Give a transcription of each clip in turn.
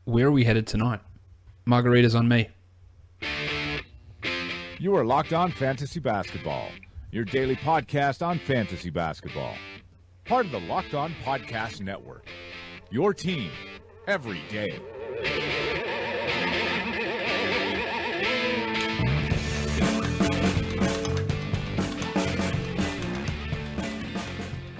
where are we headed tonight? Margaritas on me. You are Locked On Fantasy Basketball, your daily podcast on fantasy basketball. Part of the Locked On Podcast Network, your team every day.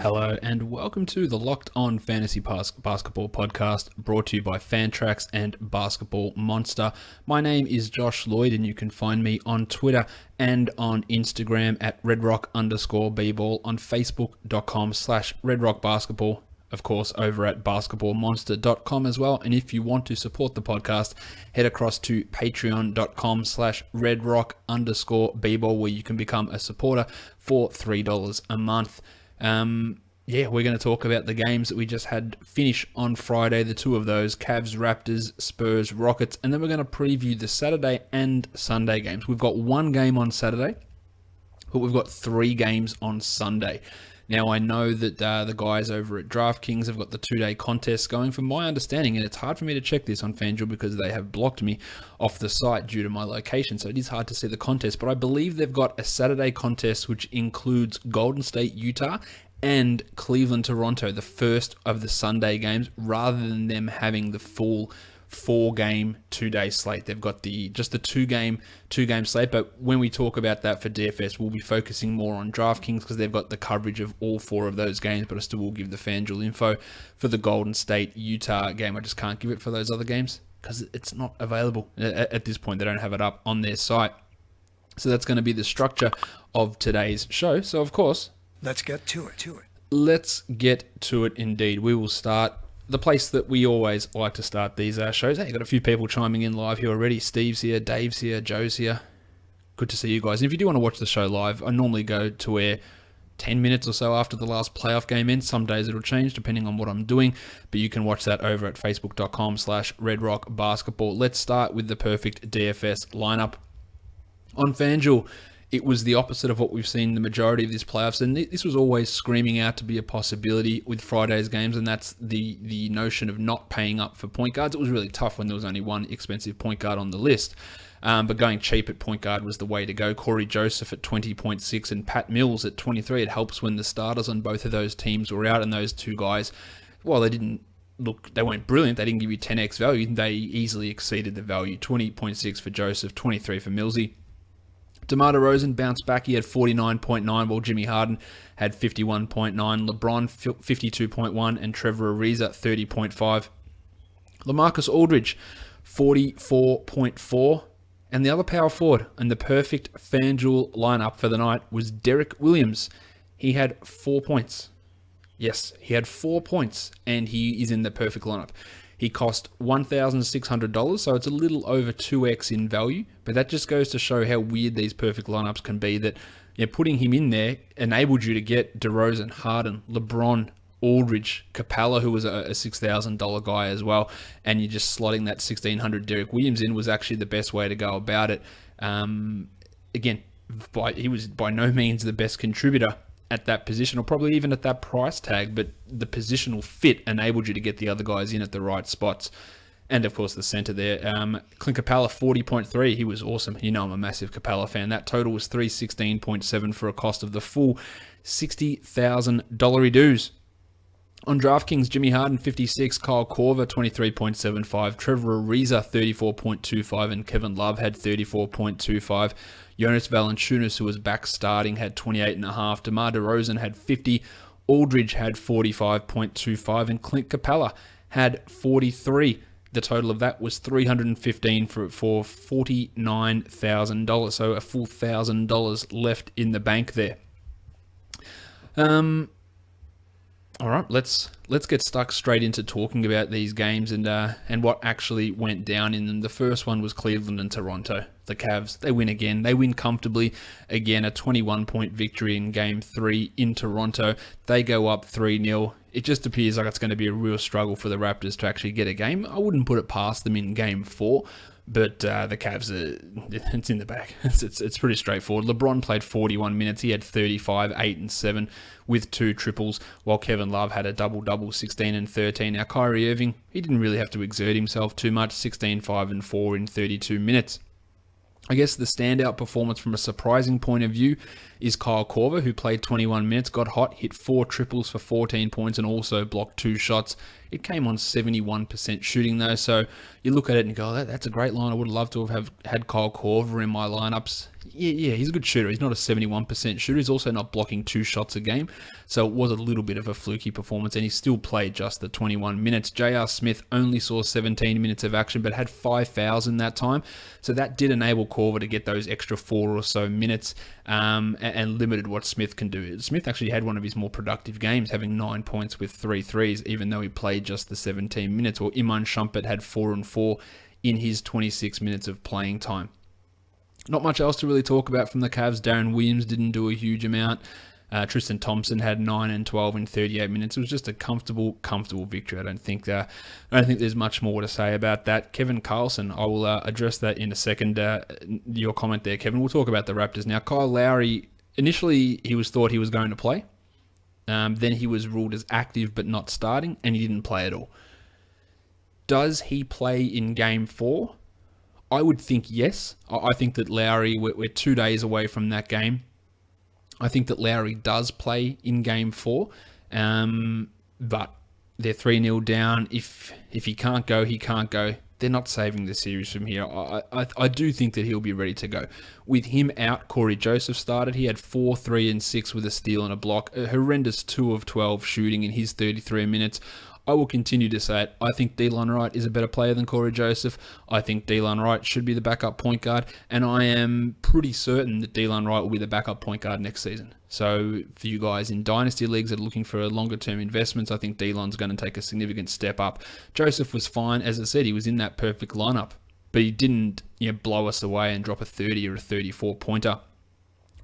Hello and welcome to the Locked On Fantasy Basketball podcast, brought to you by Fantrax and Basketball Monster. My name is Josh Lloyd and you can find me on Twitter and on Instagram at redrock_bball, on facebook.com/redrockbasketball, of course over at basketballmonster.com as well. And if you want to support the podcast, head across to patreon.com/redrock_bball, where you can become a supporter for $3 a month. We're going to talk about the games that we just had finish on Friday, the two of those, Cavs, Raptors, Spurs, Rockets, and then we're going to preview the Saturday and Sunday games. We've got one game on Saturday, but we've got three games on Sunday. Now, I know that the guys over at DraftKings have got the two-day contest going, from my understanding, and it's hard for me to check this on FanDuel because they have blocked me off the site due to my location, so it is hard to see the contest. But I believe they've got a Saturday contest which includes Golden State, Utah, and Cleveland, Toronto, the first of the Sunday games, rather than them having the full four-game, two-day slate. They've got just the two-game slate, but when we talk about that for DFS, we'll be focusing more on DraftKings because they've got the coverage of all four of those games, but I still will give the FanDuel info for the Golden State, Utah game. I just can't give it for those other games because it's not available at this point. They don't have it up on their site. So that's going to be the structure of today's show. So, of course, let's get to it. Let's get to it indeed. We will start the place that we always like to start these shows. Hey, got a few people chiming in live here already. Steve's here, Dave's here, Joe's here. Good to see you guys. And if you do want to watch the show live, I normally go to air 10 minutes or so after the last playoff game ends. Some days it'll change depending on what I'm doing, but you can watch that over at facebook.com/redrockbasketball. Let's start with the perfect DFS lineup. On FanDuel, it was the opposite of what we've seen the majority of this playoffs, and this was always screaming out to be a possibility with Friday's games, and that's the notion of not paying up for point guards. It was really tough when there was only one expensive point guard on the list, but going cheap at point guard was the way to go. Corey Joseph at 20.6 and Pat Mills at 23. It helps when the starters on both of those teams were out, and those two guys, well, they weren't brilliant. They didn't give you 10x value. They easily exceeded the value. 20.6 for Joseph, 23 for Millsy. DeMar DeRozan bounced back. He had 49.9, while Jimmy Harden had 51.9. LeBron, 52.1, and Trevor Ariza, 30.5. LaMarcus Aldridge, 44.4. And the other power forward in the perfect FanDuel lineup for the night was Derek Williams. He had 4 points. Yes, he had 4 points, and he is in the perfect lineup. He cost $1,600, so it's a little over 2x in value, but that just goes to show how weird these perfect lineups can be, that putting him in there enabled you to get DeRozan, Harden, LeBron, Aldridge, Capella, who was a $6,000 guy as well, and you're just slotting that $1,600 Derek Williams in was actually the best way to go about it. Again, he was by no means the best contributor at that position, or probably even at that price tag, but the positional fit enabled you to get the other guys in at the right spots. And of course the center there, Clint Capella, 40.3. He was awesome. You know I'm a massive Capella fan. That total was $316.7 for a cost of the full $60,000 dues. On DraftKings, Jimmy Harden, 56, Kyle Korver, 23.75, Trevor Ariza, 34.25, and Kevin Love had 34.25. Jonas Valanciunas, who was back starting, had 28.5. DeMar DeRozan had 50. Aldridge had 45.25, and Clint Capella had 43. The total of that was $315 for $49,000, so a full $1,000 left in the bank there. All right, let's get stuck straight into talking about these games and what actually went down in them. The first one was Cleveland and Toronto. The Cavs, they win again. They win comfortably again, a 21-point victory in Game 3 in Toronto. They go up 3-0. It just appears like it's going to be a real struggle for the Raptors to actually get a game. I wouldn't put it past them in Game 4, But the Cavs, it's in the bag. It's pretty straightforward. LeBron played 41 minutes. He had 35, 8 and 7 with 2 triples, while Kevin Love had a double-double, 16 and 13. Now, Kyrie Irving, he didn't really have to exert himself too much, 16, 5 and 4 in 32 minutes. I guess the standout performance from a surprising point of view is Kyle Korver, who played 21 minutes, got hot, hit 4 triples for 14 points, and also blocked 2 shots. It came on 71% shooting, though, so you look at it and go, that's a great line. I would love to have had Kyle Korver in my lineups. Yeah, he's a good shooter. He's not a 71% shooter. He's also not blocking 2 shots a game, so it was a little bit of a fluky performance, and he still played just the 21 minutes. J.R. Smith only saw 17 minutes of action, but had 5 fouls in that time, so that did enable Korver to get those extra 4 or so minutes, and limited what Smith can do. Smith actually had one of his more productive games, having 9 points with 3 threes, even though he played just the 17 minutes, or Iman Shumpert had 4 and 4 in his 26 minutes of playing time. Not much else to really talk about from the Cavs. Darren Williams didn't do a huge amount. Tristan Thompson had 9 and 12 in 38 minutes. It was just a comfortable victory. I don't think there's much more to say about that. Kevin Carlson, I will address that in a second. Your comment there, Kevin. We'll talk about the Raptors now. Kyle Lowry, initially he was thought he was going to play. Then he was ruled as active but not starting, and he didn't play at all. Does he play in Game 4? I would think yes. I think that Lowry, we're 2 days away from that game. I think that Lowry does play in Game 4, but they're 3-0 down. If he can't go, he can't go. They're not saving the series from here. I do think that he'll be ready to go. With him out, Corey Joseph started. He had 4, 3, and 6 with a steal and a block. A horrendous 2 of 12 shooting in his 33 minutes. I will continue to say it. I think Delon Wright is a better player than Corey Joseph. I think Delon Wright should be the backup point guard, and I am pretty certain that Delon Wright will be the backup point guard next season. So for you guys in dynasty leagues that are looking for longer-term investments, I think Delon's going to take a significant step up. Joseph was fine. As I said, he was in that perfect lineup, but he didn't blow us away and drop a 30 or a 34-pointer,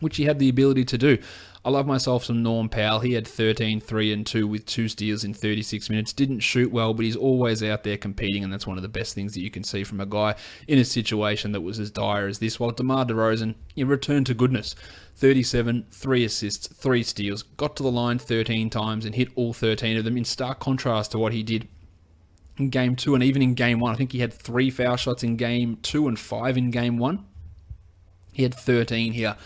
which he had the ability to do. I love myself some Norm Powell. He had 13, 3, and 2 with 2 steals in 36 minutes. Didn't shoot well, but he's always out there competing, and that's one of the best things that you can see from a guy in a situation that was as dire as this. While DeMar DeRozan, returned to goodness. 37, 3 assists, 3 steals, got to the line 13 times and hit all 13 of them, in stark contrast to what he did in Game 2 and even in Game 1. I think he had 3 foul shots in Game 2 and 5 in Game 1. He had 13 here.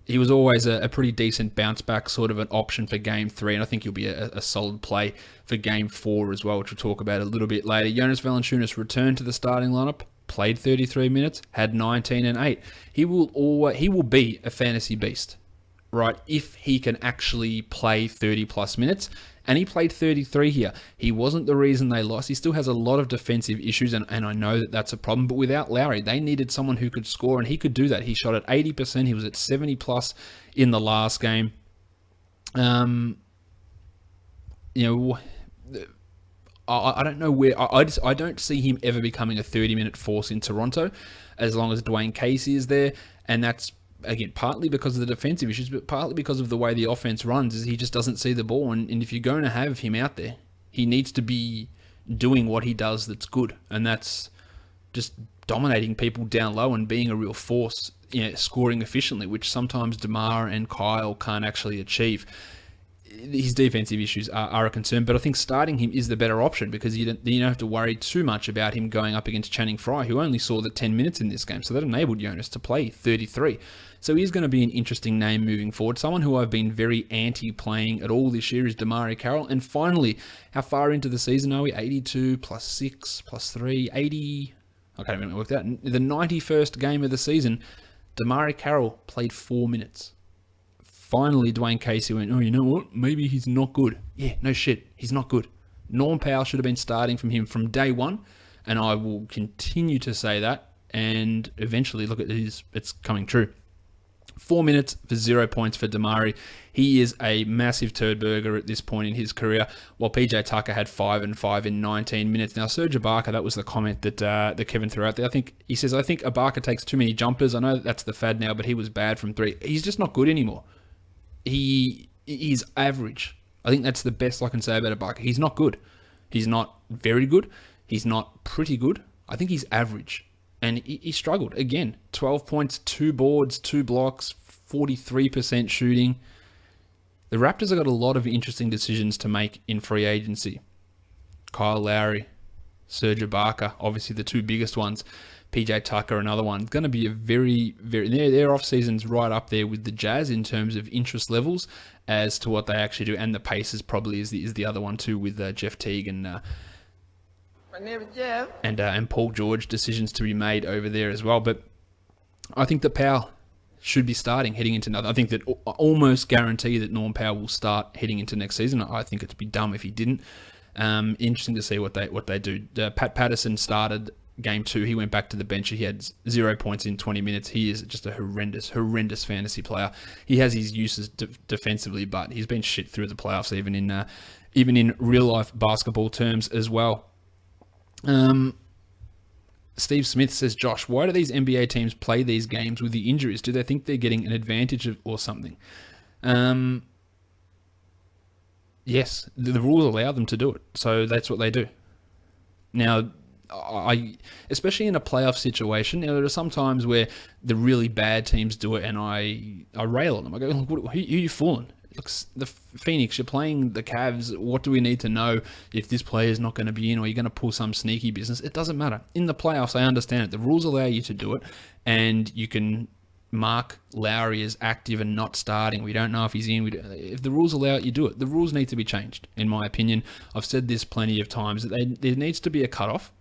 He was always a pretty decent bounce back sort of an option for Game 3, and I think he'll be a solid play for Game 4 as well, which we'll talk about a little bit later. Jonas Valanciunas returned to the starting lineup, played 33 minutes, had 19 and 8. He will be a fantasy beast, right, if he can actually play 30-plus minutes. And he played 33 here. He wasn't the reason they lost. He still has a lot of defensive issues, and I know that that's a problem. But without Lowry, they needed someone who could score, and he could do that. He shot at 80%. He was at 70-plus in the last game. I don't know where. I don't see him ever becoming a 30-minute force in Toronto, as long as Dwayne Casey is there, and that's, again, partly because of the defensive issues, but partly because of the way the offense runs, is he just doesn't see the ball. And if you're going to have him out there, he needs to be doing what he does that's good. And that's just dominating people down low and being a real force, scoring efficiently, which sometimes DeMar and Kyle can't actually achieve. His defensive issues are a concern, but I think starting him is the better option, because you don't have to worry too much about him going up against Channing Frye, who only saw the 10 minutes in this game, so that enabled Jonas to play 33. So he's going to be an interesting name moving forward. Someone who I've been very anti-playing at all this year is Damari Carroll. And finally, how far into the season are we? 82 plus 6 plus 3, 80... I can't even work that out. The 91st game of the season, Damari Carroll played 4 minutes. Finally, Dwayne Casey went, oh, you know what? Maybe he's not good. Yeah, no shit. He's not good. Norm Powell should have been starting from him from day one, and I will continue to say that, and eventually, look at this, it's coming true. 4 minutes for 0 points for Damari. He is a massive turd burger at this point in his career, while PJ Tucker had 5 and 5 in 19 minutes. Now, Serge Ibaka, that was the comment that Kevin threw out there. I think Ibaka takes too many jumpers. I know that's the fad now, but he was bad from 3. He's just not good anymore. He's average. I think that's the best I can say about Ibaka. He's not good. He's not very good. He's not pretty good. I think he's average. And he struggled. Again, 12 points, 2 boards, 2 blocks, 43% shooting. The Raptors have got a lot of interesting decisions to make in free agency. Kyle Lowry, Serge Ibaka, obviously the 2 biggest ones. PJ Tucker, another one. It's going to be a very, their off-season's right up there with the Jazz in terms of interest levels as to what they actually do. And the Pacers probably is the other one too, with Jeff Teague and my name is Jeff. And Paul George, decisions to be made over there as well. But I think that Powell should be starting heading into another. I think that I almost guarantee that Norm Powell will start heading into next season. I think it'd be dumb if he didn't. Interesting to see what they do. Pat Patterson started Game 2. He went back to the bench. He had 0 points in 20 minutes. He is just a horrendous fantasy player. He has his uses defensively, but he's been shit through the playoffs, even in real life basketball terms as well. Steve Smith says, Josh, why do these NBA teams play these games with the injuries? Do they think they're getting an advantage or something? Yes, the rules allow them to do it, so that's what they do. Now, especially in a playoff situation, there are some times where the really bad teams do it, and I rail on them. I go, who are you fooling? Look, the Phoenix, you're playing the Cavs. What do we need to know if this player is not going to be in, or you're going to pull some sneaky business? It doesn't matter. In the playoffs, I understand it. The rules allow you to do it, and you can mark Lowry as active and not starting. We don't know if he's in. If the rules allow it, you do it. The rules need to be changed, in my opinion. I've said this plenty of times. There needs to be a cutoff.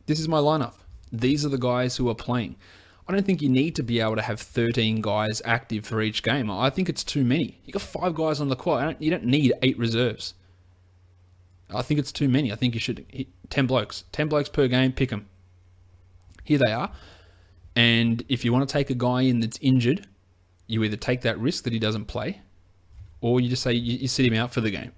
This is my lineup. These are the guys who are playing. I don't think you need to be able to have 13 guys active for each game. I think it's too many. You got 5 guys on the court. You don't need 8 reserves. I think it's too many. I think you should hit 10 blokes. 10 blokes per game, pick them. Here they are. And if you want to take a guy in that's injured, you either take that risk that he doesn't play, or you just say you sit him out for the game.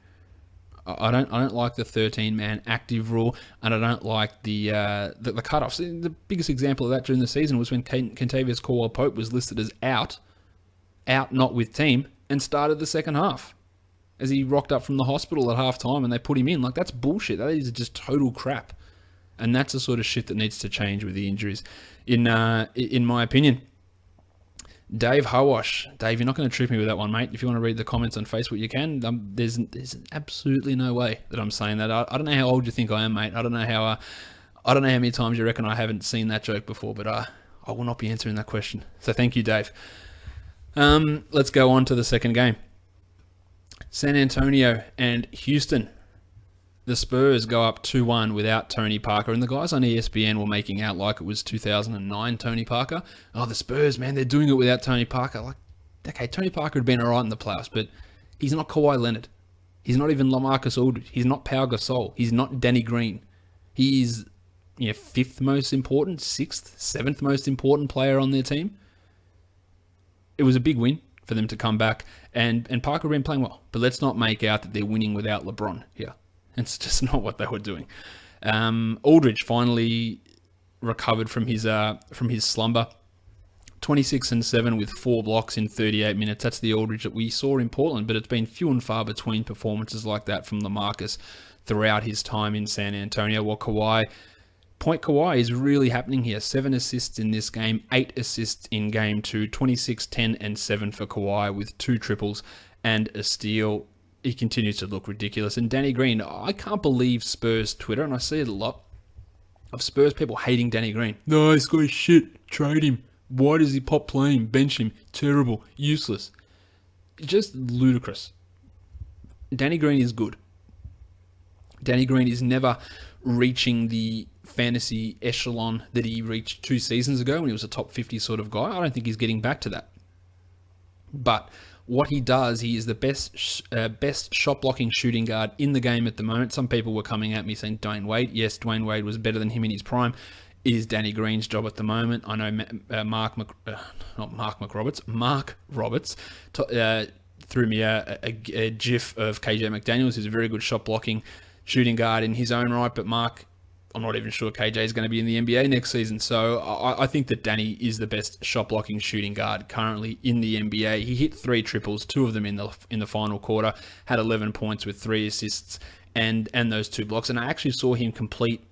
I don't like the 13-man active rule, and I don't like the cutoffs. The biggest example of that during the season was when Kentavious Caldwell-Pope was listed as out not with team, and started the second half as he rocked up from the hospital at halftime, and they put him in. Like, that's bullshit. That is just total crap, and that's the sort of shit that needs to change with the injuries, in my opinion. Dave Hawash. Dave, you're not going to trip me with that one, mate. If you want to read the comments on Facebook, you can. There's absolutely no way that I'm saying that. I don't know how old you think I am, mate. I don't know how many times you reckon I haven't seen that joke before, but I will not be answering that question. So thank you, Dave. Let's go on to the second game. San Antonio and Houston. The Spurs go up 2-1 without Tony Parker, and the guys on ESPN were making out like it was 2009 Tony Parker. Oh, the Spurs, man, they're doing it without Tony Parker. Like, okay, Tony Parker had been all right in the playoffs, but he's not Kawhi Leonard. He's not even LaMarcus Aldridge. He's not Pau Gasol. He's not Danny Green. He's 5th most important, 6th, 7th most important player on their team. It was a big win for them to come back, and Parker had been playing well. But let's not make out that they're winning without LeBron here. It's just not what they were doing. Aldridge finally recovered from his slumber. 26-7 with 4 blocks in 38 minutes. That's the Aldridge that we saw in Portland, but it's been few and far between performances like that from LaMarcus throughout his time in San Antonio. While Kawhi is really happening here. 7 assists in this game, 8 assists in game 2, 26, 10, and 7 for Kawhi with 2 triples and a steal. He continues to look ridiculous. And Danny Green, I can't believe Spurs Twitter, and I see it a lot, of Spurs people hating Danny Green. No, this guy's shit. Trade him. Why does he pop playing? Bench him. Terrible. Useless. Just ludicrous. Danny Green is good. Danny Green is never reaching the fantasy echelon that he reached 2 seasons ago when he was a top 50 sort of guy. I don't think he's getting back to that. But what he does, he is the best shot blocking shooting guard in the game at the moment. Some people were coming at me saying Dwayne Wade. Yes, Dwayne Wade was better than him in his prime. It is Danny Green's job at the moment. I know Mark Roberts threw me a gif of KJ McDaniels, who's a very good shot blocking shooting guard in his own right, but Mark, I'm not even sure KJ is going to be in the NBA next season. So I think that Danny is the best shot blocking shooting guard currently in the NBA. He hit 3 triples, 2 of them in the final quarter, had 11 points with 3 assists and those 2 blocks. And I actually saw him complete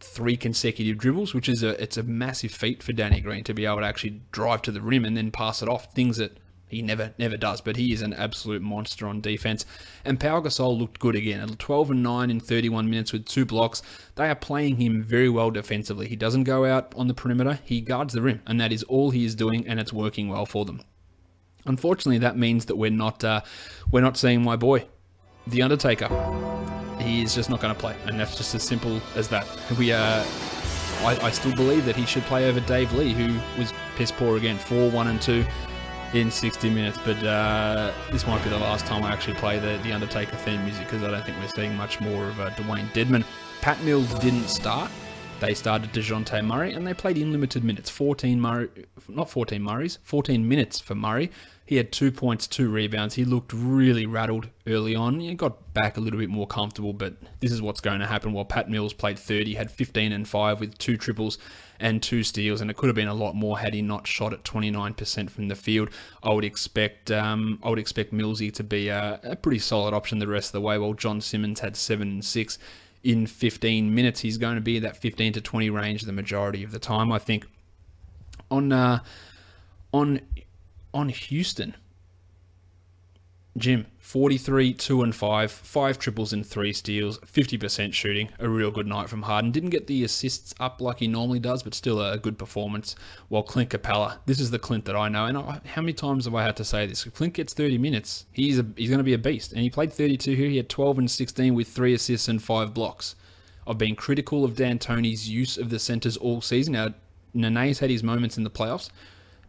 3 consecutive dribbles, which is it's a massive feat for Danny Green to be able to actually drive to the rim and then pass it off, things that he never does, but he is an absolute monster on defense. And Pau Gasol looked good again. 12 and 9 in 31 minutes with 2 blocks. They are playing him very well defensively. He doesn't go out on the perimeter. He guards the rim, and that is all he is doing, and it's working well for them. Unfortunately, that means that we're not seeing my boy, The Undertaker. He is just not going to play, and that's just as simple as that. I still believe that he should play over Dave Lee, who was piss poor again, 4-1-2 in 60 minutes. But this might be the last time I actually play the Undertaker theme music, because I don't think we're seeing much more of Dwayne Dedman. Pat Mills didn't start. They started DeJounte Murray, and they played in limited minutes. 14 minutes for Murray. He had 2 points, 2 rebounds. He looked really rattled early on. He got back a little bit more comfortable, but this is what's going to happen. While Pat Mills played 30, had 15 and 5 with 2 triples and 2 steals, and it could have been a lot more had he not shot at 29% from the field. I would expect Millsy to be a pretty solid option the rest of the way, while John Simmons had 7 and 6 in 15 minutes. He's going to be in that 15 to 20 range the majority of the time, I think. On Houston, Jim, 43, 2 and 5, 5 triples and 3 steals, 50% shooting, a real good night from Harden. Didn't get the assists up like he normally does, but still a good performance. While Clint Capella, this is the Clint that I know, and how many times have I had to say this? If Clint gets 30 minutes, he's going to be a beast, and he played 32 here. He had 12 and 16 with 3 assists and 5 blocks. I've been critical of D'Antoni's use of the centers all season. Now, Nene's had his moments in the playoffs,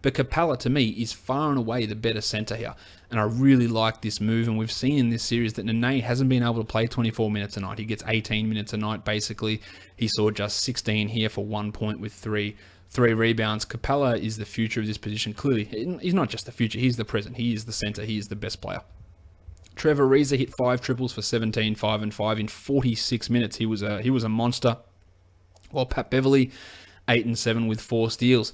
but Capella, to me, is far and away the better center here. And I really like this move. And we've seen in this series that Nene hasn't been able to play 24 minutes a night. He gets 18 minutes a night, basically. He saw just 16 here for 1 point with 3 rebounds. Capella is the future of this position. Clearly, he's not just the future. He's the present. He is the center. He is the best player. Trevor Ariza hit 5 triples for 17, 5 and 5 in 46 minutes. He was a monster. While Pat Beverly, 8 and 7 with 4 steals.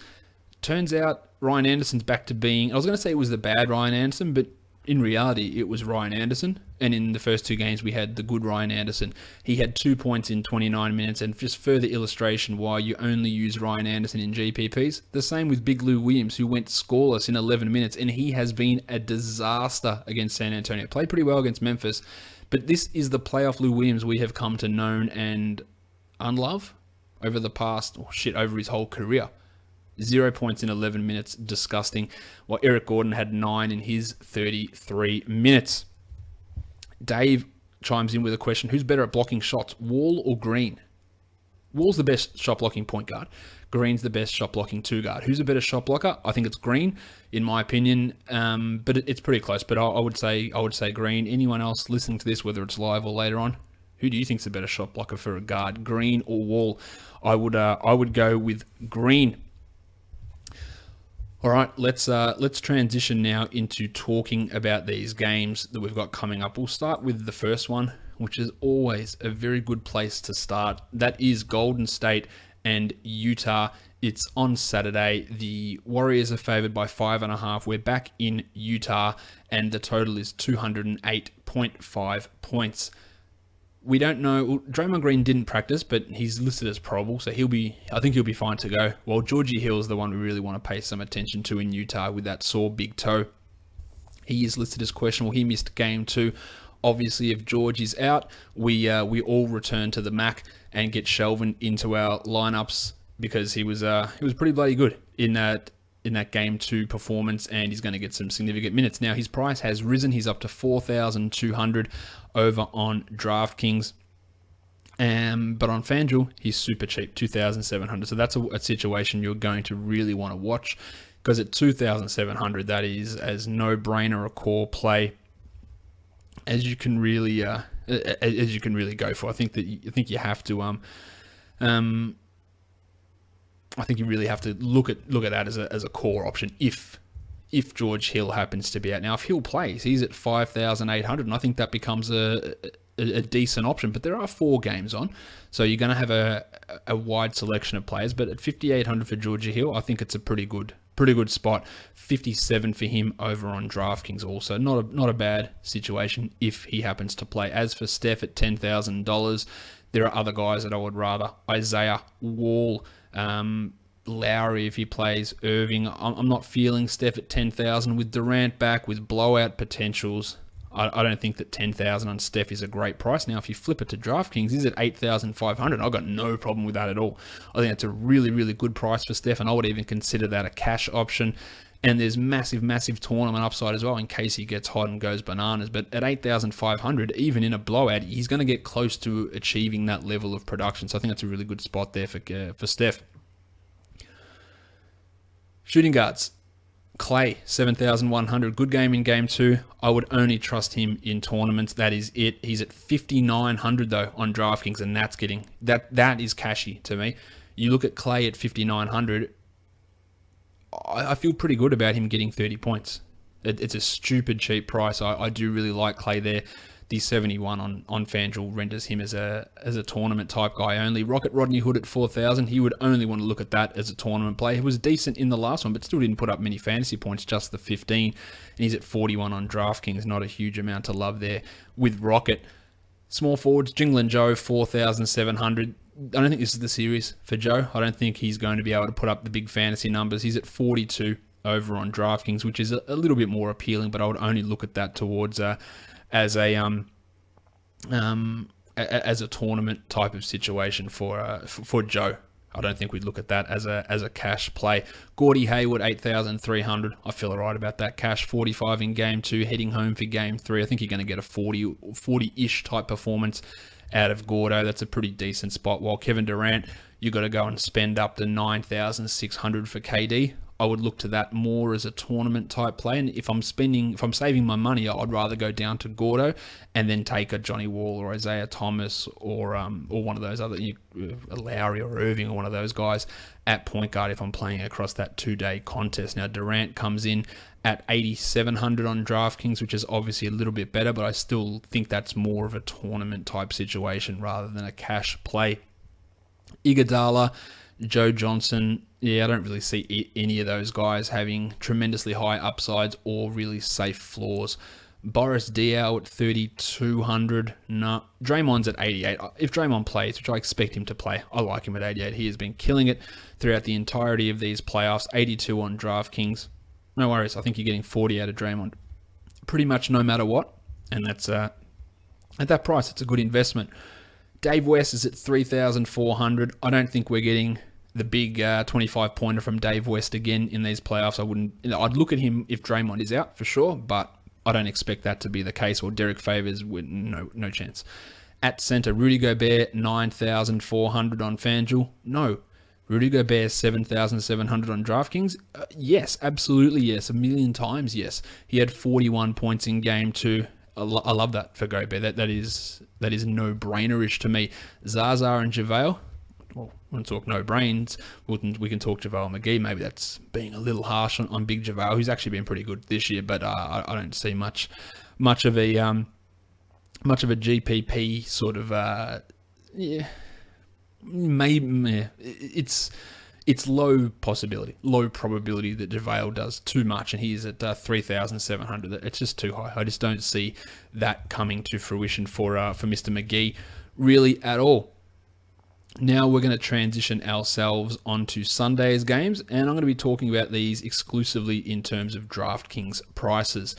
Turns out Ryan Anderson's back to being, I was going to say it was the bad Ryan Anderson, but in reality it was Ryan Anderson. And in the first 2 games we had the good Ryan Anderson. He had 2 points in 29 minutes, and just further illustration why you only use Ryan Anderson in GPPs. The same with Big Lou Williams, who went scoreless in 11 minutes, and he has been a disaster against San Antonio. Played pretty well against Memphis, but this is the playoff Lou Williams we have come to know and unlove over the past, over his whole career. 0 points in 11 minutes, disgusting. While Eric Gordon had 9 in his 33 minutes. Dave chimes in with a question: who's better at blocking shots, Wall or Green? Wall's the best shot blocking point guard. Green's the best shot blocking 2 guard. Who's a better shot blocker? I think it's Green, in my opinion. But it's pretty close. But I would say Green. Anyone else listening to this, whether it's live or later on, who do you think's a better shot blocker for a guard, Green or Wall? I would go with Green. All right, let's transition now into talking about these games that we've got coming up. We'll start with the first one, which is always a very good place to start. That is Golden State and Utah. It's on Saturday. The Warriors are favored by 5.5. We're back in Utah, and the total is 208.5 points. We don't know. Draymond Green didn't practice, but he's listed as probable, so I think he'll be fine to go. While Georgie Hill is the one we really want to pay some attention to in Utah with that sore big toe. He is listed as questionable. He missed game 2. Obviously, if George is out, we all return to the MAC and get Shelvin into our lineups, because he was pretty bloody good in that game 2 performance, and he's going to get some significant minutes. Now, his price has risen. He's up to 4,200 over on DraftKings. But on FanDuel, he's super cheap, 2,700. So that's a situation you're going to really want to watch, because at 2,700, that is as no-brainer a core play as you can really go for. I think you have to I think you really have to look at that as a core option if George Hill happens to be out. Now, if Hill plays, he's at 5,800, and I think that becomes a decent option. But there are 4 games on, so you're going to have a wide selection of players. But at 5,800 for Georgia Hill, I think it's a pretty good spot. 57 for him over on DraftKings also. Not a bad situation if he happens to play. As for Steph at $10,000, There are other guys that I would rather. Isaiah, Wall, Lowry if he plays, Irving. I'm not feeling Steph at 10,000 with Durant back, with blowout potentials. I don't think that 10,000 on Steph is a great price. Now, if you flip it to DraftKings, he's at 8,500. I've got no problem with that at all. I think that's a really, really good price for Steph, and I would even consider that a cash option. And there's massive, massive tournament upside as well in case he gets hot and goes bananas. But at 8,500, even in a blowout, he's going to get close to achieving that level of production. So I think that's a really good spot there for Steph. Shooting guards. Clay, 7,100. Good game in game 2. I would only trust him in tournaments. That is it. He's at 5,900 though on DraftKings, and that is cashy to me. You look at Clay at 5,900. I feel pretty good about him getting 30 points. It's a stupid cheap price. I do really like Clay there. The 71 on FanDuel renders him as a tournament type guy only. Rocket Rodney Hood at 4,000. He would only want to look at that as a tournament play. He was decent in the last one, but still didn't put up many fantasy points, just the 15. And he's at 41 on DraftKings. Not a huge amount to love there with Rocket. Small forwards, Jingling Joe, 4,700. I don't think this is the series for Joe. I don't think he's going to be able to put up the big fantasy numbers. He's at 42 over on DraftKings, which is a little bit more appealing, but I would only look at that towards as a tournament type of situation for Joe. I don't think we'd look at that as a cash play. Gordy Hayward, 8,300. I feel alright about that cash. 45 in game 2, heading home for game 3. I think you're going to get a 40-ish type performance out of Gordo. That's a pretty decent spot. While Kevin Durant, you got to go and spend up to 9,600 for KD. I would look to that more as a tournament type play. And if I'm saving my money, I'd rather go down to Gordo and then take a Johnny Wall or Isaiah Thomas or one of those other, Lowry or Irving or one of those guys at point guard if I'm playing across that 2-day contest. Now, Durant comes in at 8,700 on DraftKings, which is obviously a little bit better, but I still think that's more of a tournament type situation rather than a cash play. Iguodala, Joe Johnson, I don't really see any of those guys having tremendously high upsides or really safe floors. Boris Diaw at 3,200. No. Draymond's at 88. If Draymond plays, which I expect him to play, I like him at 88. He has been killing it throughout the entirety of these playoffs. 82 on DraftKings. No worries. I think you're getting 40 out of Draymond pretty much no matter what. And that's at that price, it's a good investment. Dave West is at 3,400. I don't think we're getting the big 25-pointer from Dave West again in these playoffs. I'd look at him if Draymond is out for sure, but I don't expect that to be the case. Or Derek Favors, with no chance. At center, Rudy Gobert, 9,400 on FanDuel. No. Rudy Gobert, 7,700 on DraftKings. Yes, absolutely yes. A million times yes. He had 41 points in game 2. I love that for Gobert. That is no-brainerish to me. Zaza and JaVale. Well, we'll talk no brains. We can talk JaVale McGee. Maybe that's being a little harsh on Big JaVale, who's actually been pretty good this year. But I don't see much of a GPP sort of maybe it's low probability that JaVale does too much, and he's at 3,700. It's just too high. I just don't see that coming to fruition for Mr. McGee really at all. Now we're going to transition ourselves onto Sunday's games, and I'm going to be talking about these exclusively in terms of DraftKings prices.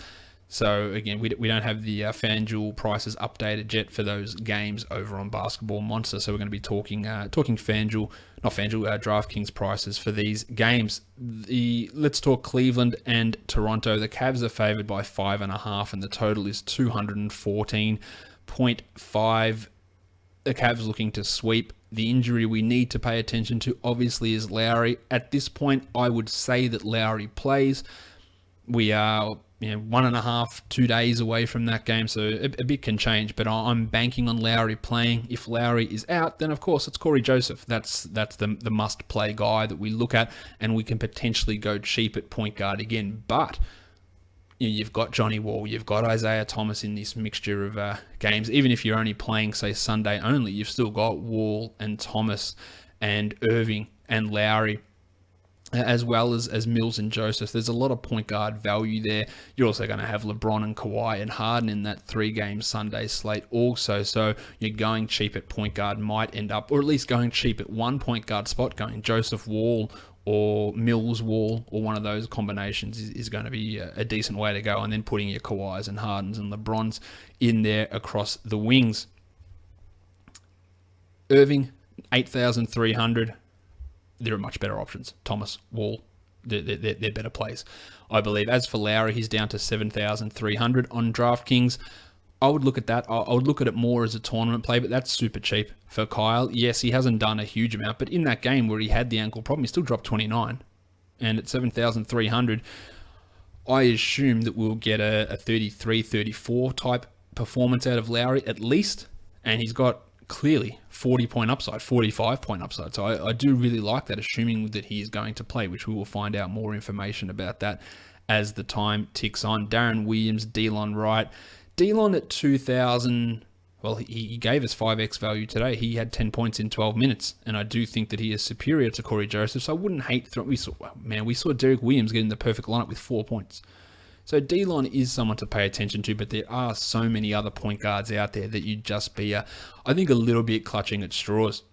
So again, we don't have the FanDuel prices updated yet for those games over on Basketball Monster. So we're going to be talking DraftKings prices for these games. Let's talk Cleveland and Toronto. The Cavs are favored by 5.5, and the total is 214.5. The Cavs looking to sweep. The injury we need to pay attention to obviously is Lowry. At this point, I would say that Lowry plays. We are 2 days away from that game, so a bit can change, but I'm banking on Lowry playing. If Lowry is out, then of course it's Corey Joseph. That's the must-play guy that we look at, and we can potentially go cheap at point guard again. But you've got Johnny Wall, you've got Isaiah Thomas in this mixture of games. Even if you're only playing, say, Sunday only, you've still got Wall and Thomas and Irving and Lowry as well as Mills and Joseph. There's a lot of point guard value there. You're also going to have LeBron and Kawhi and Harden in that 3-game Sunday slate also. So you're going cheap at point guard might end up, or at least going cheap at one point guard spot, going Joseph Wall or Mills Wall, or one of those combinations is going to be a decent way to go. And then putting your Kawhis and Hardens and LeBrons in there across the wings. Irving, 8,300. There are much better options. Thomas, Wall, they're better plays, I believe. As for Lowry, he's down to 7,300 on DraftKings. I would look at that. I would look at it more as a tournament play, but that's super cheap for Kyle. Yes, he hasn't done a huge amount, but in that game where he had the ankle problem, he still dropped 29. And at 7,300, I assume that we'll get a 33, 34 type performance out of Lowry at least. And he's got clearly 40-point upside, 45-point upside. So I do really like that, assuming that he is going to play, which we will find out more information about that as the time ticks on. Darren Williams, Delon Wright. Delon at 2,000, well, he gave us 5x value today. He had 10 points in 12 minutes, and I do think that he is superior to Corey Joseph, so I wouldn't hate... We saw Derek Williams getting the perfect lineup with 4 points. So Delon is someone to pay attention to, but there are so many other point guards out there that you'd just be, I think, a little bit clutching at straws.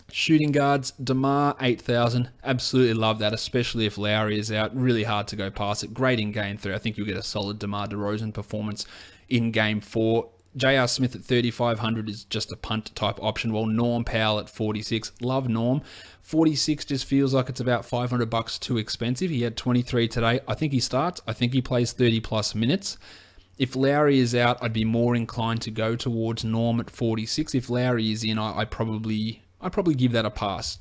Shooting guards, DeMar, 8,000. Absolutely love that, especially if Lowry is out. Really hard to go past it. Great in Game 3. I think you'll get a solid DeMar DeRozan performance in Game 4. J.R. Smith at 3,500 is just a punt type option, while Norm Powell at 46. Love Norm. 46 just feels like it's about $500 too expensive. He had 23 today. I think he starts. I think he plays 30-plus minutes. If Lowry is out, I'd be more inclined to go towards Norm at 46. If Lowry is in, I'd probably give that a pass.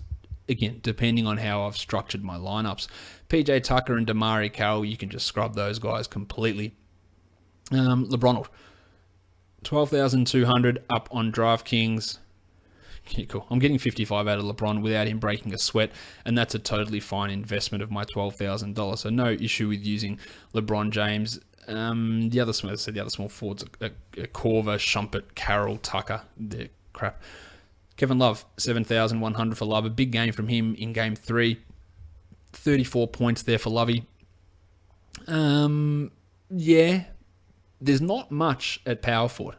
Again, depending on how I've structured my lineups. PJ Tucker and Damari Carroll, you can just scrub those guys completely. LeBron, 12,200 up on DraftKings. Yeah, cool. I'm getting 55 out of LeBron without him breaking a sweat, and that's a totally fine investment of my $12,000. So no issue with using LeBron James. The other small forwards, Korver, Shumpert, Carroll, Tucker, they're crap. Kevin Love, 7,100 for Love. A big game from him in Game 3. 34 points there for Lovey. Yeah, there's not much at power forward.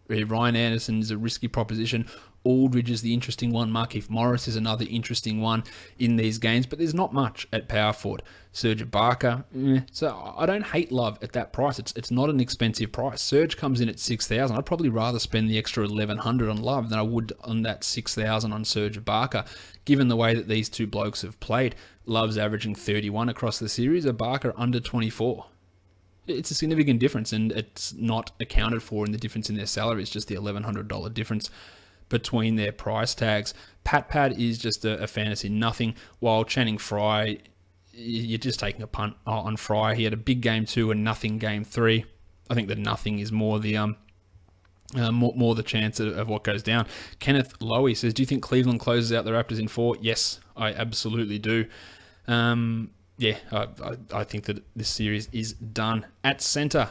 Ryan Anderson is a risky proposition. Aldridge is the interesting one. Markieff Morris is another interesting one in these games, but there's not much at power forward. Serge Ibaka, so I don't hate Love at that price. It's not an expensive price. Serge comes in at 6,000. I'd probably rather spend the extra 1,100 on Love than I would on that 6,000 on Serge Ibaka, given the way that these two blokes have played. Love's averaging 31 across the series, Ibaka under 24. It's a significant difference, and it's not accounted for in the difference in their salary. It's just the $1,100 difference between their price tags. Pat is just a fantasy nothing, while Channing Frye, you're just taking a punt on Frye. He had a big Game 2 and nothing Game 3. I think the nothing is more the more the chance of what goes down. Kenneth Lowy says, do you think Cleveland closes out the Raptors in 4? Yes, I absolutely do. Yeah, I think that this series is done. At center,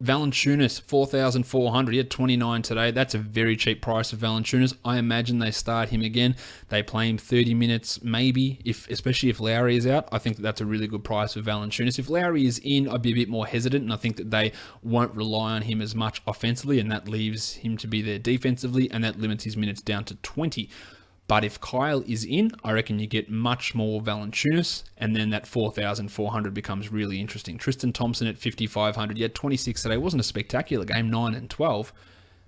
Valanciunas, 4,400. He had 29 today. That's a very cheap price for Valanciunas. I imagine they start him again. They play him 30 minutes, maybe, especially if Lowry is out. I think that's a really good price for Valanciunas. If Lowry is in, I'd be a bit more hesitant, and I think that they won't rely on him as much offensively, and that leaves him to be there defensively, and that limits his minutes down to 20. But if Kyle is in, I reckon you get much more Valanciunas, and then that 4,400 becomes really interesting. Tristan Thompson at 5,500. He had 26 today. It wasn't a spectacular game, 9 and 12,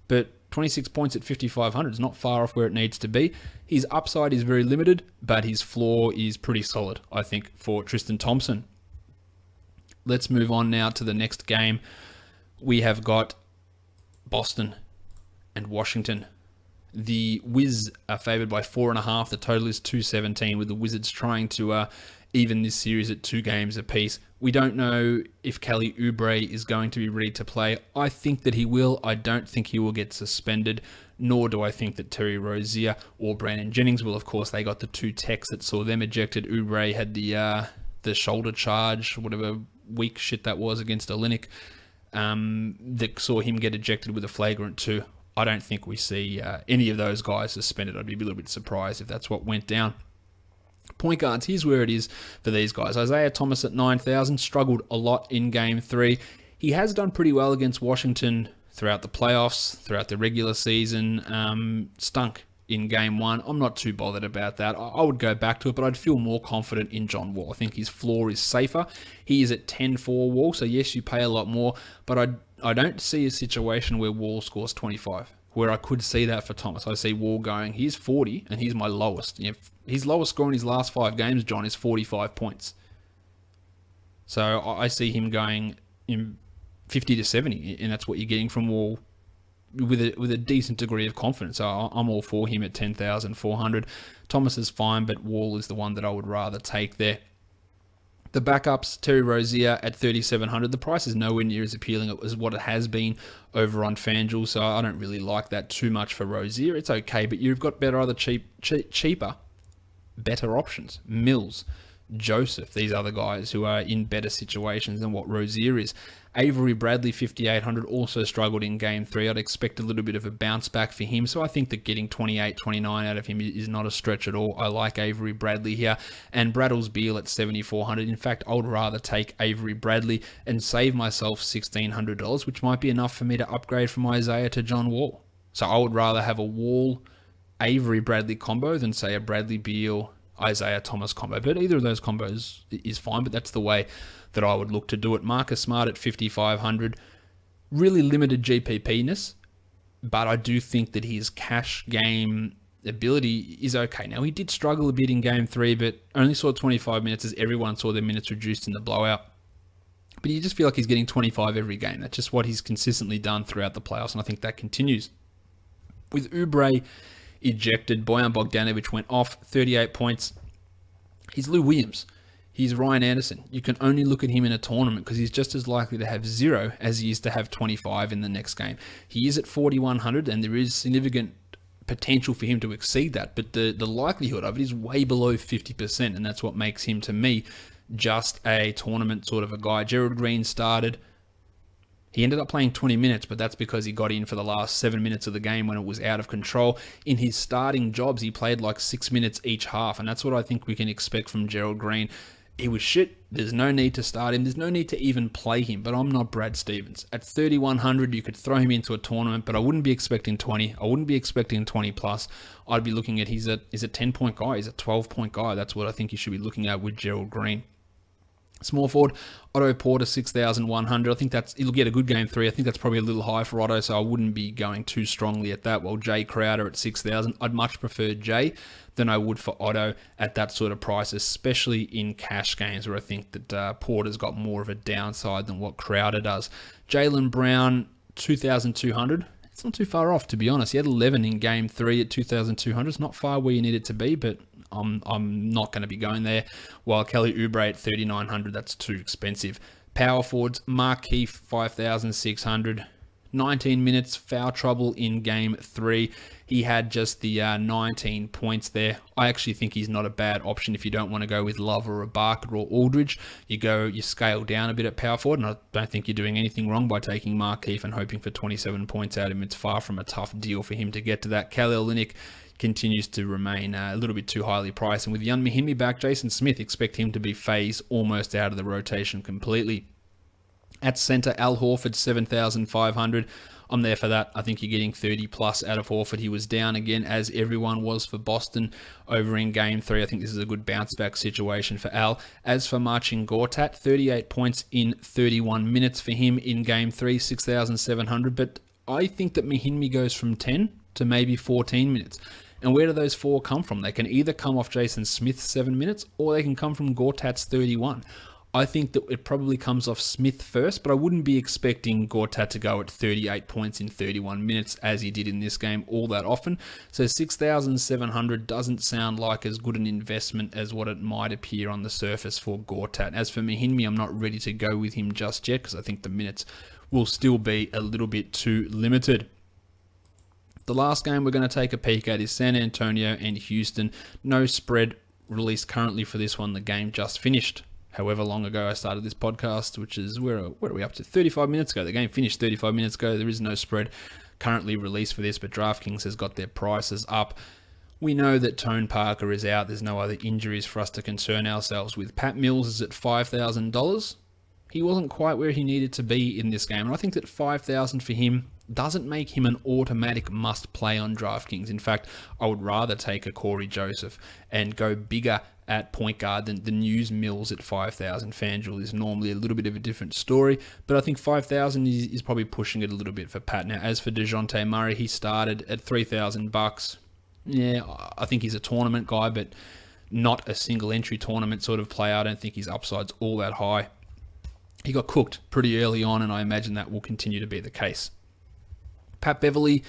but 26 points at 5,500 is not far off where it needs to be. His upside is very limited, but his floor is pretty solid, I think, for Tristan Thompson. Let's move on now to the next game. We have got Boston and Washington. The Wiz are favored by 4.5. The total is 217, with the Wizards trying to even this series at 2 games apiece. We don't know if Kelly Oubre is going to be ready to play. I think that he will. I don't think he will get suspended, nor do I think that Terry Rozier or Brandon Jennings will. Of course, they got the 2 techs that saw them ejected. Oubre had the shoulder charge, whatever weak shit that was, against Olynyk, that saw him get ejected with a flagrant 2. I don't think we see any of those guys suspended. I'd be a little bit surprised if that's what went down. Point guards, here's where it is for these guys. Isaiah Thomas at 9,000, struggled a lot in Game 3. He has done pretty well against Washington throughout the playoffs, throughout the regular season. Stunk in Game 1. I'm not too bothered about that. I would go back to it, but I'd feel more confident in John Wall. I think his floor is safer. He is at 10-4 Wall, so yes, you pay a lot more, but I don't see a situation where Wall scores 25, where I could see that for Thomas. I see Wall going, he's 40, and he's my lowest. His lowest score in his last 5 games, John, is 45 points. So I see him going in 50 to 70, and that's what you're getting from Wall with a decent degree of confidence. So I'm all for him at 10,400. Thomas is fine, but Wall is the one that I would rather take there. The backups, Terry Rozier at 3,700. The price is nowhere near as appealing as what it has been over on FanDuel, so I don't really like that too much for Rozier. It's okay, but you've got other cheaper, better options. Mills, Joseph, these other guys who are in better situations than what Rozier is. Avery Bradley, 5,800, also struggled in Game 3. I'd expect a little bit of a bounce back for him, so I think that getting 28, 29 out of him is not a stretch at all. I like Avery Bradley here. And Braddles Beal at 7,400. In fact, I would rather take Avery Bradley and save myself $1,600, which might be enough for me to upgrade from Isaiah to John Wall. So I would rather have a Wall Avery Bradley combo than, say, a Bradley Beal Isaiah Thomas combo. But either of those combos is fine, but that's the way that I would look to do it. Marcus Smart at 5,500. Really limited GPP-ness, but I do think that his cash game ability is okay. Now, he did struggle a bit in Game 3, but only saw 25 minutes as everyone saw their minutes reduced in the blowout. But you just feel like he's getting 25 every game. That's just what he's consistently done throughout the playoffs, and I think that continues. With Oubre ejected, Bojan Bogdanovic went off, 38 points. He's Lou Williams. He's Ryan Anderson. You can only look at him in a tournament because he's just as likely to have 0 as he is to have 25 in the next game. He is at 4,100, and there is significant potential for him to exceed that, but the likelihood of it is way below 50%, and that's what makes him, to me, just a tournament sort of a guy. Gerald Green started. He ended up playing 20 minutes, but that's because he got in for the last 7 minutes of the game when it was out of control. In his starting jobs, he played like 6 minutes each half, and that's what I think we can expect from Gerald Green. He was shit. There's no need to start him. There's no need to even play him, but I'm not Brad Stevens. At 3,100, you could throw him into a tournament, but I wouldn't be expecting 20. I wouldn't be expecting 20 plus. I'd be looking at he's a 10-point guy. He's a 12-point guy. That's what I think you should be looking at with Gerald Green. Small forward, Otto Porter, 6,100. I think he'll get a good Game 3. I think that's probably a little high for Otto, so I wouldn't be going too strongly at that. While Jay Crowder at 6,000. I'd much prefer Jay than I would for Otto at that sort of price, especially in cash games where I think that Porter's got more of a downside than what Crowder does. Jaylen Brown, 2,200. It's not too far off, to be honest. He had 11 in Game 3 at 2,200. It's not far where you need it to be, but I'm not going to be going there. While Kelly Oubre at 3,900, that's too expensive. Power forwards, Markieff, 5,600. 19 minutes, foul trouble in Game 3. He had just the 19 points there. I actually think he's not a bad option if you don't want to go with Love or Ibaka or Aldridge. You scale down a bit at power forward, and I don't think you're doing anything wrong by taking Markieff and hoping for 27 points out of him. It's far from a tough deal for him to get to that. Kelly Olynyk continues to remain a little bit too highly priced, and with Young Mahimi back, Jason Smith, expect him to be phased almost out of the rotation completely. At center, Al Horford, 7,500. I'm there for that. I think you're getting 30 plus out of Horford. He was down again, as everyone was for Boston over in Game 3. I think this is a good bounce back situation for Al. As for Marcin Gortat, 38 points in 31 minutes for him in Game 3, 6,700. But I think that Mahinmi goes from 10 to maybe 14 minutes. And where do those 4 come from? They can either come off Jason Smith's 7 minutes, or they can come from Gortat's 31. I think that it probably comes off Smith first, but I wouldn't be expecting Gortat to go at 38 points in 31 minutes as he did in this game all that often. So 6,700 doesn't sound like as good an investment as what it might appear on the surface for Gortat. As for Mahinmi, I'm not ready to go with him just yet because I think the minutes will still be a little bit too limited. The last game we're going to take a peek at is San Antonio and Houston. No spread released currently for this one. The game just finished. However long ago I started this podcast, which is, where are we up to? 35 minutes ago. The game finished 35 minutes ago. There is no spread currently released for this, but DraftKings has got their prices up. We know that Tone Parker is out. There's no other injuries for us to concern ourselves with. Pat Mills is at $5,000. He wasn't quite where he needed to be in this game. And I think that $5,000 for him doesn't make him an automatic must play on DraftKings. In fact, I would rather take a Corey Joseph and go bigger at point guard than the News Mills at $5,000. FanDuel is normally a little bit of a different story, but I think $5,000 is probably pushing it a little bit for Pat. Now, as for DeJounte Murray, he started at $3,000. Yeah, I think he's a tournament guy, but not a single entry tournament sort of player. I don't think his upside's all that high. He got cooked pretty early on, and I imagine that will continue to be the case. Pat Beverly,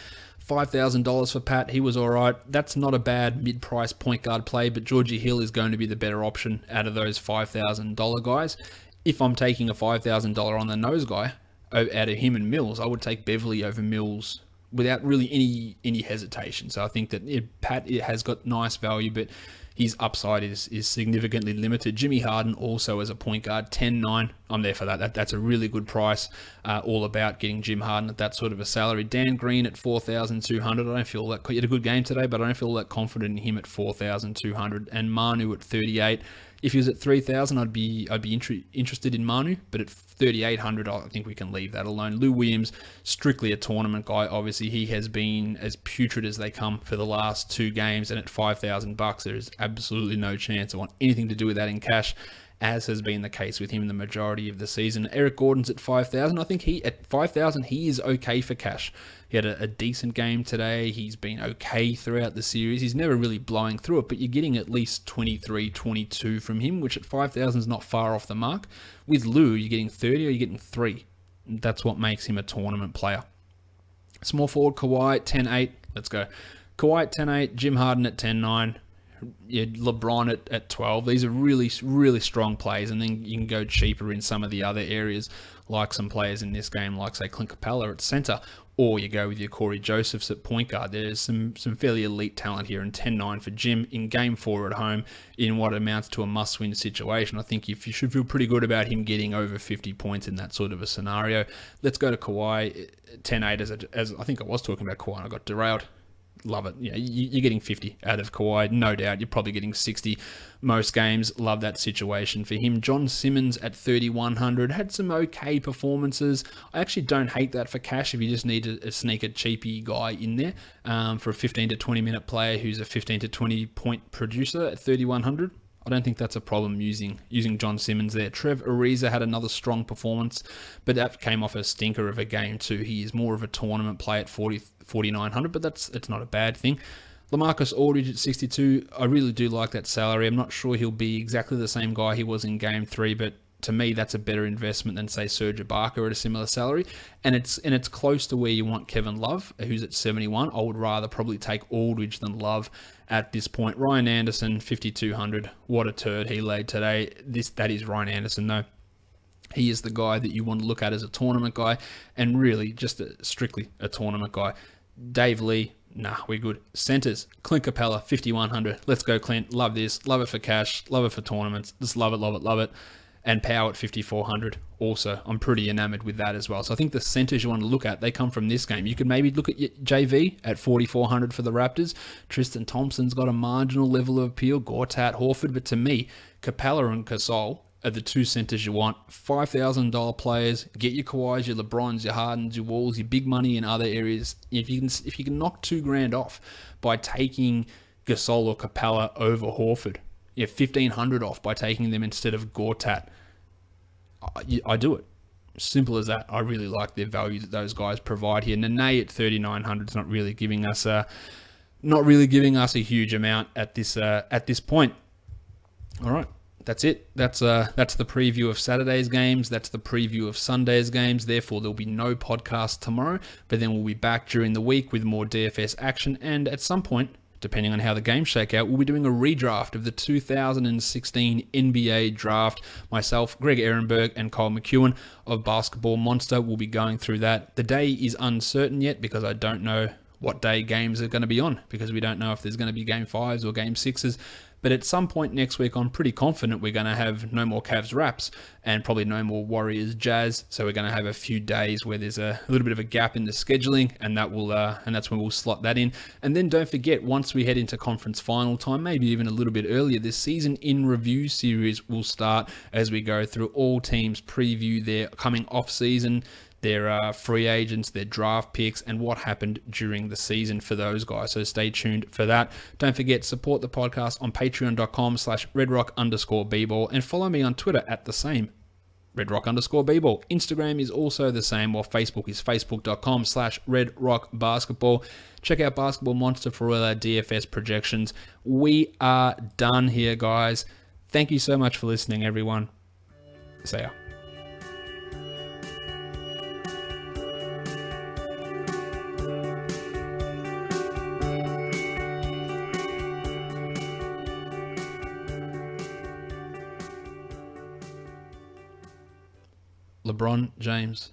$5,000 for Pat. He was all right. That's not a bad mid-price point guard play, but Georgie Hill is going to be the better option out of those $5,000 guys. If I'm taking a $5,000 on the nose guy out of him and Mills, I would take Beverly over Mills without really any hesitation. So I think that Pat has got nice value, but his upside is significantly limited. Jimmy Harden also as a point guard, 10-9. I'm there for that. That's a really good price. All about getting Jim Harden at that sort of a salary. Dan Green at $4,200. I don't feel that he had a good game today, but I don't feel that confident in him at $4,200. And Manu at $38. If he was at $3,000, I'd be interested in Manu, but at $3,800, I think we can leave that alone. Lou Williams, strictly a tournament guy. Obviously, he has been as putrid as they come for the last 2 games, and at $5,000, there is absolutely no chance I want anything to do with that in cash, as has been the case with him in the majority of the season. Eric Gordon's at $5,000. I think at $5,000, he is okay for cash. He had a decent game today. He's been okay throughout the series. He's never really blowing through it, but you're getting at least 23, 22 from him, which at $5,000 is not far off the mark. With Lou, you're getting 30 or you're getting 3. That's what makes him a tournament player. Small forward, Kawhi at 10-8. Let's go. Kawhi at 10-8, Jim Harden at 10-9. LeBron at 12. These are really, really strong plays, and then you can go cheaper in some of the other areas, like some players in this game, like say Clint Capella at center, or you go with your Corey Josephs at point guard. There's some fairly elite talent here, and 10-9 for Jim in Game 4 at home in what amounts to a must-win situation. I think you should feel pretty good about him getting over 50 points in that sort of a scenario. Let's go to Kawhi, 10-8, as I think I was talking about Kawhi and I got derailed. Love it. Yeah, you're getting 50 out of Kawhi, no doubt. You're probably getting 60 most games. Love that situation for him. John Simmons at 3,100 had some okay performances. I actually don't hate that for cash if you just need to sneak a cheapy guy in there for a 15 to 20 minute player who's a 15 to 20 point producer at 3,100. I don't think that's a problem using John Simmons there. Trev Ariza had another strong performance, but that came off a stinker of a game too. He is more of a tournament play at 4,900, but it's not a bad thing. LaMarcus Aldridge at 62. I really do like that salary. I'm not sure he'll be exactly the same guy he was in Game 3, but to me, that's a better investment than, say, Serge Ibaka at a similar salary. And it's close to where you want Kevin Love, who's at 71. I would rather probably take Aldridge than Love at this point. Ryan Anderson, 5,200. What a turd he laid today. That is Ryan Anderson, though. He is the guy that you want to look at as a tournament guy, and really just strictly a tournament guy. Dave Lee, nah, we're good. Centers, Clint Capella, 5,100. Let's go, Clint. Love this. Love it for cash. Love it for tournaments. Just love it, love it, love it. And Powell at 5,400 also. I'm pretty enamored with that as well. So I think the centers you want to look at, they come from this game. You could maybe look at JV at 4,400 for the Raptors. Tristan Thompson's got a marginal level of appeal. Gortat, Horford. But to me, Capella and Gasol are the 2 centers you want. $5,000 players. Get your Kawhis, your LeBrons, your Hardens, your Walls, your big money in other areas. If you can knock $2,000 off by taking Gasol or Capella over Horford, yeah, $1,500 off by taking them instead of Gortat, I do it. Simple as that. I really like the value that those guys provide here. Nene at 3,900 is not really giving us a huge amount at this point. All right, that's it. That's the preview of Saturday's games. That's the preview of Sunday's games. Therefore, there'll be no podcast tomorrow, but then we'll be back during the week with more DFS action, and at some point, depending on how the games shake out, we'll be doing a redraft of the 2016 NBA draft. Myself, Greg Ehrenberg, and Kyle McEwen of Basketball Monster will be going through that. The day is uncertain yet because I don't know what day games are going to be on, because we don't know if there's going to be game 5s or game 6s. But at some point next week, I'm pretty confident we're going to have no more Cavs Raps and probably no more Warriors Jazz. So we're going to have a few days where there's a little bit of a gap in the scheduling, and that's when we'll slot that in. And then don't forget, once we head into conference final time, maybe even a little bit earlier this season, in review series will start as we go through all teams, preview their coming off season, their free agents, their draft picks, and what happened during the season for those guys. So stay tuned for that. Don't forget, support the podcast on patreon.com/redrock_bball, and follow me on Twitter at the same, redrock_bball. Instagram is also the same, while Facebook is facebook.com/redrockbasketball. Check out Basketball Monster for all our DFS projections. We are done here, guys. Thank you so much for listening, everyone. See ya. LeBron James.